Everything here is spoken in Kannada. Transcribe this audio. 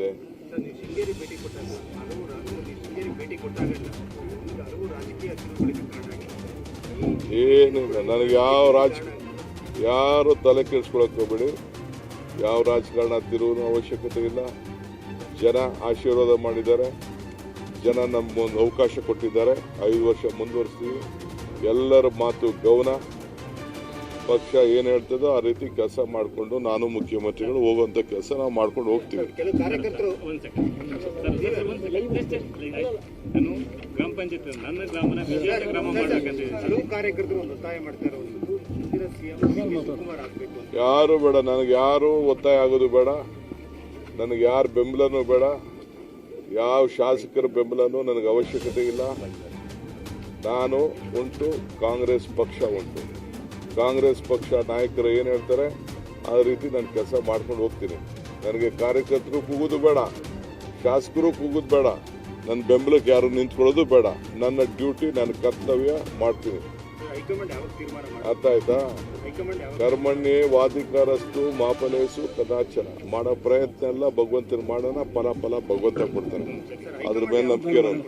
ಇದೆ. ಶೃಂಗೇರಿ ಭೇಟಿ ಕೊಟ್ಟಾಗ ಶೃಂಗೇರಿ ಭೇಟಿ ಕೊಟ್ಟಾಗಲ್ಲ ಹಲವು ರಾಜಕೀಯ ತಿರುವುಗಳಿಗೆ ಕಾರಣ ಆಗಿದೆ. ಏನಿಲ್ಲ, ನನಗೆ ಯಾರು ತಲೆ ಕೆಡಿಸ್ಕೊಳಕ್ ಹೋಗ್ಬೇಡಿ. ಯಾವ ರಾಜಕಾರಣ ತಿರುವಿನ ಅವಶ್ಯಕತೆ ಇಲ್ಲ. ಜನ ಆಶೀರ್ವಾದ ಮಾಡಿದ್ದಾರೆ, ಜನ ನಮ್ಗೊಂದು ಅವಕಾಶ ಕೊಟ್ಟಿದ್ದಾರೆ. 5 ವರ್ಷ ಮುಂದುವರಿಸ್ತೀವಿ. ಎಲ್ಲರ ಮಾತು ಗೌನ. ಪಕ್ಷ ಏನು ಹೇಳ್ತದೋ ಆ ರೀತಿ ಕೆಲಸ ಮಾಡಿಕೊಂಡು ನಾನು ಮುಖ್ಯಮಂತ್ರಿಗಳು ಹೋಗುವಂಥ ಕೆಲಸ ನಾವು ಮಾಡ್ಕೊಂಡು ಹೋಗ್ತೀವಿ. ಕೆಲವು ಕಾರ್ಯಕರ್ತರು ಗ್ರಾಮ ಪಂಚಾಯತ್ ನನ್ನ ಗ್ರಾಮನ ಗ್ರಾಮ ಮಾಡಬೇಕಂತ ಹಲವು ಕಾರ್ಯಕರ್ತರು ಒಂದು ಒತ್ತಾಯ ಮಾಡ್ತಾರೆ. ಯಾರು ಬೇಡ, ನನಗೆ ಯಾರು ಒತ್ತಾಯ ಆಗೋದು ಬೇಡ, ನನಗೆ ಯಾರ ಬೆಂಬಲನೂ ಬೇಡ, ಯಾವ ಶಾಸಕರ ಬೆಂಬಲನೂ ನನಗೆ ಅವಶ್ಯಕತೆ ಇಲ್ಲ. ನಾನು ಉಂಟು, ಕಾಂಗ್ರೆಸ್ ಪಕ್ಷ ಉಂಟು. ಕಾಂಗ್ರೆಸ್ ಪಕ್ಷ ನಾಯಕರು ಏನು ಹೇಳ್ತಾರೆ ಆ ರೀತಿ ನಾನು ಕೆಲಸ ಮಾಡ್ಕೊಂಡು ಹೋಗ್ತೀನಿ. ನನಗೆ ಕಾರ್ಯಕರ್ತರು ಕೂಗೋದು ಬೇಡ, ಶಾಸಕರು ಕೂಗೋದು ಬೇಡ, ನನ್ನ ಬೆಂಬಲಕ್ಕೆ ಯಾರು ನಿಂತ್ಕೊಳ್ಳೋದು ಬೇಡ. ನನ್ನ ಡ್ಯೂಟಿ, ನನ್ನ ಕರ್ತವ್ಯ ಮಾಡ್ತೀನಿ. ಅರ್ಥ ಆಯ್ತಾ? ಕರ್ಮಣ್ಯೇ ವಾಧಿಕಾರಸ್ತು ಮಾಫಲೇಸು ಕದಾಚನ. ಮಾಡೋ ಪ್ರಯತ್ನ ಎಲ್ಲ ಭಗವಂತನ ಮಾಡೋಣ, ಫಲ ಭಗವಂತ ಕೊಡ್ತಾನೆ. ಅದ್ರ ಮೇಲೆ ನಂಬಿಕೆ ಇರೋದು.